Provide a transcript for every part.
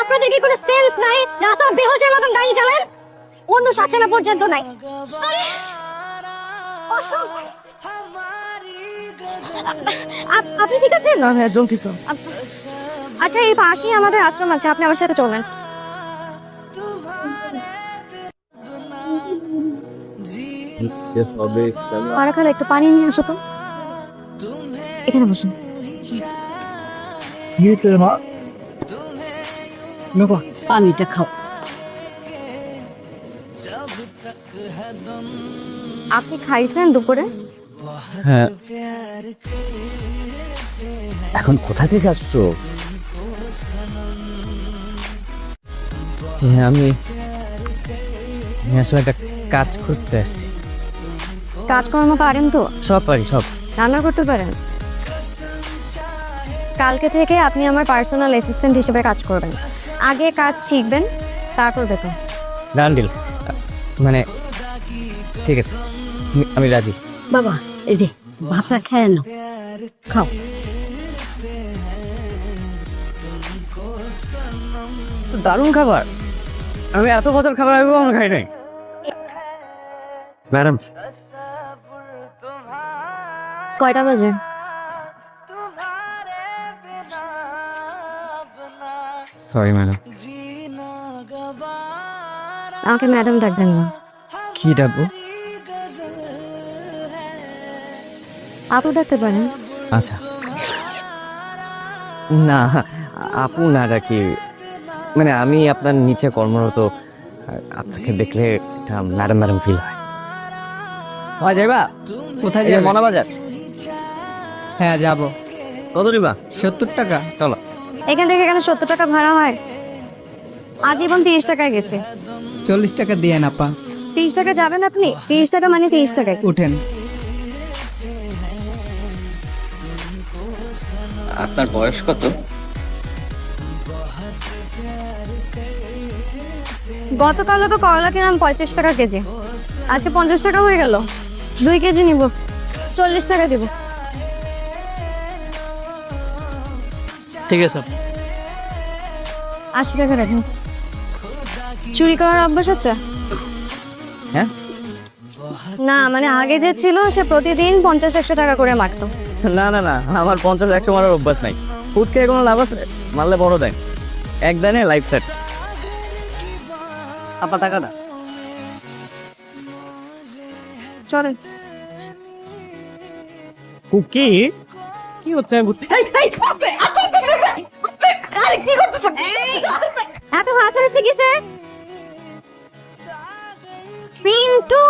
আপনাদের কি কোনো সেন্স নাই? রাতা বেহোশের মতন গাড়ি চালান, অন্য সচেনা পর্যন্ত নাই। আরে, অসম্ভব। আপনি ঠিক আছেন? না হ্যাঁ একদম ঠিক। আচ্ছা, এই পাশেই আমাদের আশ্রম আছে, আপনি আমার সাথে চলেন। পারা খালা, একটু পানি নিয়ে আসো তো। এখানে বসুন। মা পানিটা খাও। আপনি খাইছেন দুপুরে? হ্যাঁ। এখন কোথা থেকে আসছো? হ্যাঁ আমি আসলে একটা কাজ খুঁজতে আসছি। কাজকর্ম পারেন তো? সব পারি, সব। রান্না করতে পারেন? কালকে থেকে আপনি আমার পার্সোনাল অ্যাসিস্ট্যান্ট হিসেবে কাজ করবেন। আগে কাজ শিখবেন, তারপর বেতন। Done deal. মানে ঠিক আছে, আমি রাজি। বাবা এই যে ভাতটা খেয়ে নাও, খাও। দারুণ খাবার। আমি এত বছর খাবার আমি কখনো খাই নাই। ম্যাডাম, কয়টা বাজে? Sorry madam. আমাকে ম্যাডাম ডাকবেন না। কি ডাকবো? আপু ডাকতে পারেন। আচ্ছা। না, আপু না ডাকি। মানে আমি আপনার নিচে কর্মরত, আপনাকে দেখলে একটা ম্যাডাম ম্যাডাম ফিল হয়। যাইবা? কোথায় যাবে? মনাবাজার। হ্যাঁ যাবো। কত দিবা? 70 টাকা। চলো। এখান থেকে এখানে 70 টাকা ভাড়া হয়? আজীবন 30 টাকায় গেছে। 40 টাকা দিয়ে না পা। 30 টাকা যাবেন আপনি? 30 টাকা মানে 30 টাকায়। উঠেন। আপনার বয়স কত? গতকালও তো করলা কিনলাম 35 টাকা কেজি, আজকে 50 টাকা হয়ে গেল। 2 কেজি নিব, 40 টাকা দিব। ঠিক আছে। 80 টাকা রাখুন। চুরি করার অভ্যাস আছে? হ্যাঁ? না মানে আগে যে ছিল সে প্রতিদিন 50-100 টাকা করে মারতো। না না না, আমার 50-100 মারার অভ্যাস নাই। খুদ খেয়ে কোনো লাভ আছে? মারলে বড় দেয়, এক দানে লাইফ সেট। আপা টাকা না। চলেন। কুকি কি হচ্ছে? এত হাসাহাসি কিসে? পিন্টু,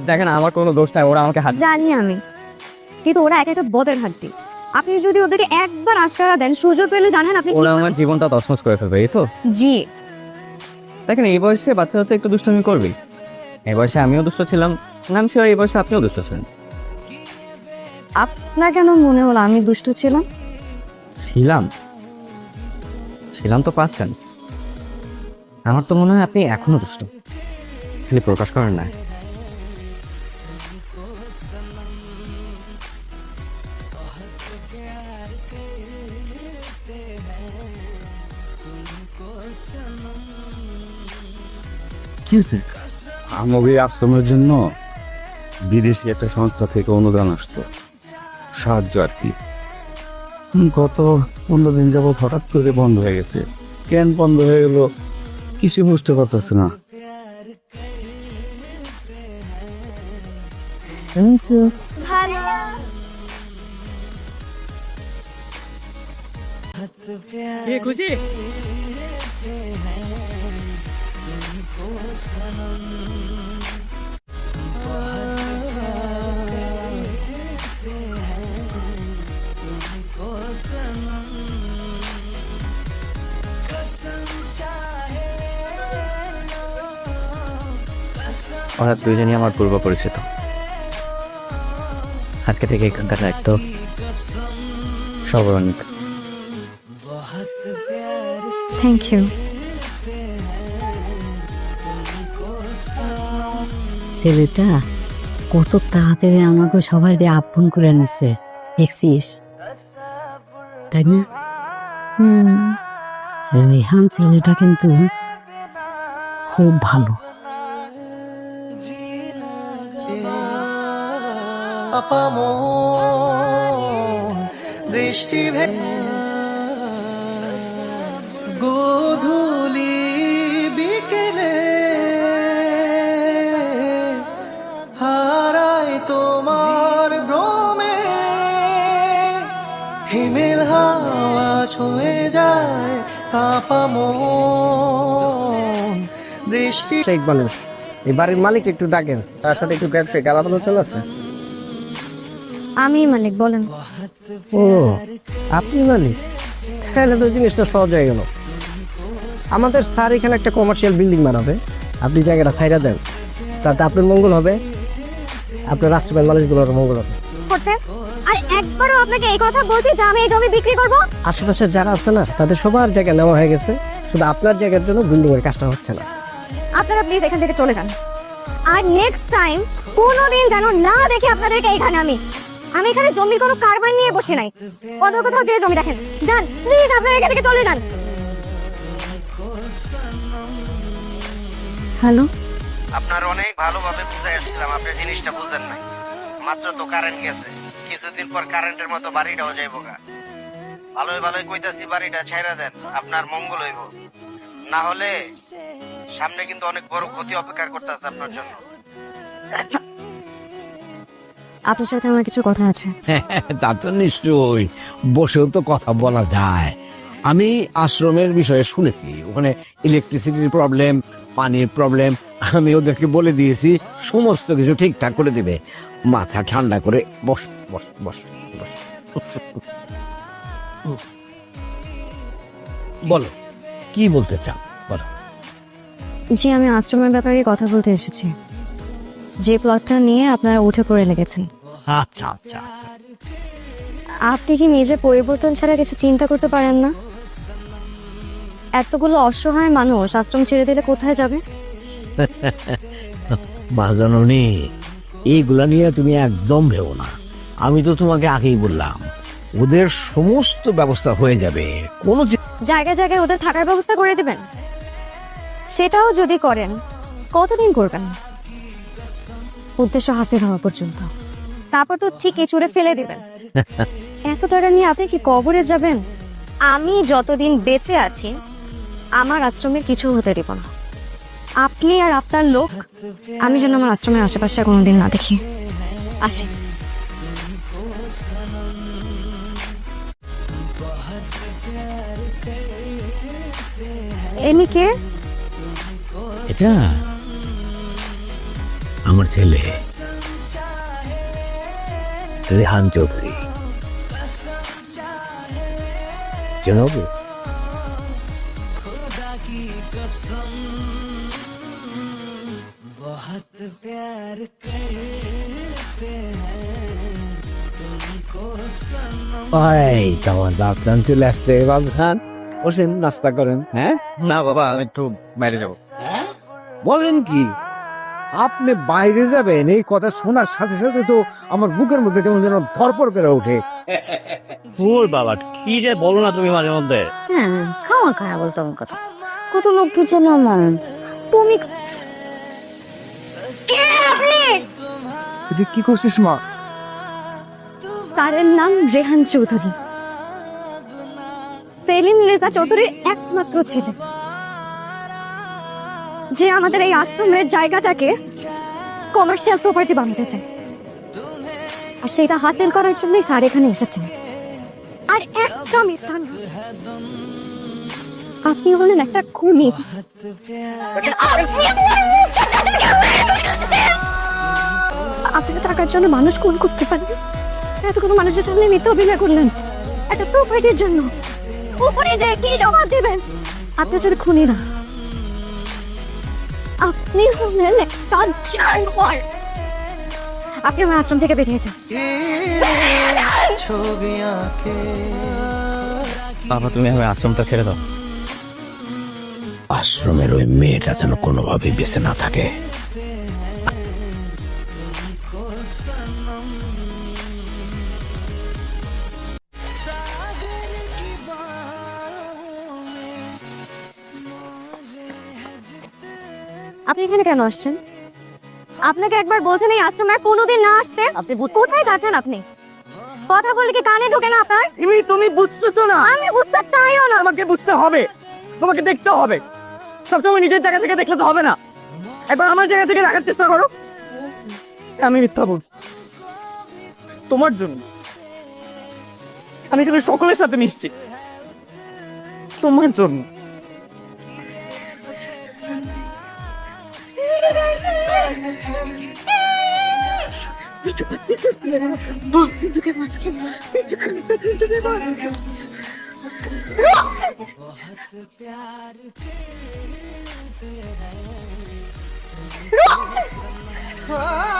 দেখেন আমার কোনো দোষ নাই, ওরা আমাকে হাত। জানি আমি, কিন্তু ওরা একটা বদের হাড্ডি। আপনি যদি ওদেরকে একবার আশকারা দেন, সুযোগ পেলে জানেন আপনি ওরা আমার জীবনটা তছনছ করে ফেলবে, এই তো। জি। দেখেন এই বয়সে বাচ্চারা তো একটু দুষ্টুমি করবেই। এই বয়সে আমিও দুষ্ট ছিলাম, নাম শিওর এই বয়সে আপনিও দুষ্ট ছিলেন। আপনার কেন মনে হলো আমি দুষ্ট ছিলাম? ছিলাম ছিলাম তো পাস্ট টেন্স। আমার তো মনে হয় আপনি এখনো দুষ্ট, খালি প্রকাশ করেন না। কি হয়েছে? আমাদের আশ্রমের জন্য বিদেশি একটা সংস্থা থেকে অনুদান আসতো, সাহায্য আর কি। গত 15 দিন যাবৎ হঠাৎ করে বন্ধ হয়ে গেছে। কেন বন্ধ হয়ে গেল কিছু বুঝতে পারতেছে না। খুশি? ওরা দুজনই আমার পূর্ব পরিচিত। আজকে থেকে এখানকার দায়িত্ব সর্বাধিক। Thank you. ছেলেটা কত তাড়াতাড়ি আমাকে সবাই আপন করে নিছে, দেখছিস? তাই না? রেহান ছেলেটা কিন্তু খুব ভালো। বৃষ্টি গোধূলি বিকেলে হারাই তোমার ভ্রমে হিমেল হাওয়া ছুঁয়ে যায় কাঁপা মন বৃষ্টি। শেখ মানুষ, এই বাড়ির মালিক একটু ডাকেন, তার সাথে একটু ব্যবসায়িক আলাপ আলোচনা আছে। আমি মালিক, বলেন। ও, আপনি মালিক? তাহলে তো জিনিসটা সহজ হয়ে গেল। আমাদের স্যার এখানে একটা কমার্শিয়াল বিল্ডিং বানাবে, আপনি জায়গাটা ছাইড়া দেন, তাতে আপনার মঙ্গল হবে, আপনার রাষ্ট্রীয় মানুষগুলোর মঙ্গল হবে। করতে আর একবারও আপনাকে এই কথা বলছি যে আমি এই জমি বিক্রি করব? আশেপাশে যারা আছে না, তাদের সবার জায়গা নেওয়া হয়ে গেছে, শুধু আপনার জায়গার জন্য বিল্ডিং এর কাজটা হচ্ছে না। আপনারা প্লিজ এখান থেকে চলে যান, আর নেক্সট টাইম কোনোদিন যেন না দেখি আপনাদেরকে এখানে। আমি এখানে জমির কোনো কারবার নিয়ে বসে নাই। অন্য কোথাও যে জমি দেখেন, যান প্লিজ, আপনারা এখান থেকে চলে যান। হ্যালো, আপনার অনেক ভালোভাবে বুঝাই আসছিলাম, আপনি জিনিসটা বুঝেন নাই। মাত্র তো কারেন্ট গেছে, কিছুদিন পর কারেন্টের মতো বাড়িটাও যাইবো গা। ভালোই ভালোই কইতাছি বাড়িটা ছাইরা দেন, আপনার মঙ্গল হইব। না হলে সামনে কিন্তু অনেক বড় ক্ষতি অপেক্ষা করতেছে আপনার জন্য। আপনার সাথে আমার কিছু কথা আছে। তা তো নিশ্চয়ই, বসেও তো কথা বলা যায়। আমি আশ্রমের বিষয়ে শুনেছি, ওখানে ইলেকট্রিসিটির প্রবলেম, পানির প্রবলেম। আমি ওদেরকে বলে দিয়েছি সমস্ত কিছু ঠিকঠাক করে দিবে। মাথা ঠান্ডা করে বস বস বস বস। বলো, কি বলতে চাও বলো। জি, আমি আশ্রমের ব্যাপারে কথা বলতে এসেছি। যে প্লটটা নিয়ে আপনারা উঠে পড়ে লেগেছেন, আচ্ছা আচ্ছা আচ্ছা। আপনি কি নিজে পরিবর্তন ছাড়া কিছু চিন্তা করতে পারেন না? এতগুলো অসহায় মানুষ আশ্রম ছেড়ে দিলে কোথায় যাবে? মা জাননী, এইগুলা নিয়ে তুমি একদম ভেবো না। আমি তো তোমাকে আগেই বললাম, ওদের সমস্ত ব্যবস্থা হয়ে যাবে। কোনো জায়গায় জায়গায় ওদের থাকার ব্যবস্থা করে দিবেন? সেটাও যদি করেন, কতদিন করবেন? উদ্দেশ্য হাসিল হওয়া পর্যন্ত। তারপর তো ঠিক ছুঁড়ে ফেলে দিবেন। এত টাকা নিয়ে আপনি কি কবরে যাবেন? আমি যতদিন বেঁচে আছি আমার আশ্রমের কিছু হতে দেব না। আপনি আর আপনার লোক আমি যেন আমার আশ্রমের আশেপাশে কোনোদিন না দেখি। আসি। এমনি কে? এটা আমার ছেলে রেহান চৌধুরী। জানাবো তোমার বাপজান চলে আসছে। বাবজান বসেন, নাস্তা করেন। হ্যাঁ না বাবা, আমি একটু বাইরে যাবো। বলেন কি, আপনি বাইরে যাবেন? এই কথা শোনার সাথে সাথে তো আমার বুকের মধ্যে কেমন যেন ধরপর করে ওঠে। ওর বাবা, কি যে বলো না তুমি মাঝে মধ্যে। হ্যাঁ, খাওয়া খাওয়া বলতো আমার কথা। কত লোক কিছু না আমার, তুমি তুই কি করছিস মা? স্যারের নাম রেহান চৌধুরী, সেলিম রেজা চৌধুরীর একমাত্র ছেলে, যে আমাদের এই আশ্রমের জায়গাটাকে কমার্শিয়াল প্রপার্টি বানাতে চায়। আর সেটা হাসিল করার জন্যই স্যার এখানে এসেছেন। আর একটা মিথ্যা না, আপনি হলেন একটা খুনি। আপনার টাকার জন্য মানুষ খুন করতে পারেন? এতগুলো মানুষের সামনে মিথ্যা অভিনয় করলেন একটা প্রপার্টির জন্য। উপরে যে কি জবাব দেবেন? আপনি আসলে খুনি না, আপনি হলেন একটা জানোয়ার। আপনি আমার আশ্রম থেকে বেরিয়ে যান। ছবি আঁকে বাবা, তুমি আমার আশ্রমটা ছেড়ে দাও। আশ্রমের ওই মেয়েটা যেন কোনোভাবেই বেঁচে না থাকে। আপনি এখানে কেন আসছেন? আপনাকে একবার বলছেন এই আশ্রমে আর কোনোদিন না আসতে। আপনি কোথায় যাচ্ছেন? আপনি কথা বলে কি কানে ঢোকে না আপনার? তুমি বুঝতেছো না, আমি বুঝতে চাইও না। আমাকে বুঝতে হবে, তোমাকে দেখতে হবে। সবসময় নিজের জায়গা থেকে দেখলে তো হবে না, একবার আমার জায়গা থেকে দেখার চেষ্টা করো। আমি মিথ্যা বলছি তোমার জন্য। আমি এখানে সকলের সাথে মিশছি তোমার জন্য। आ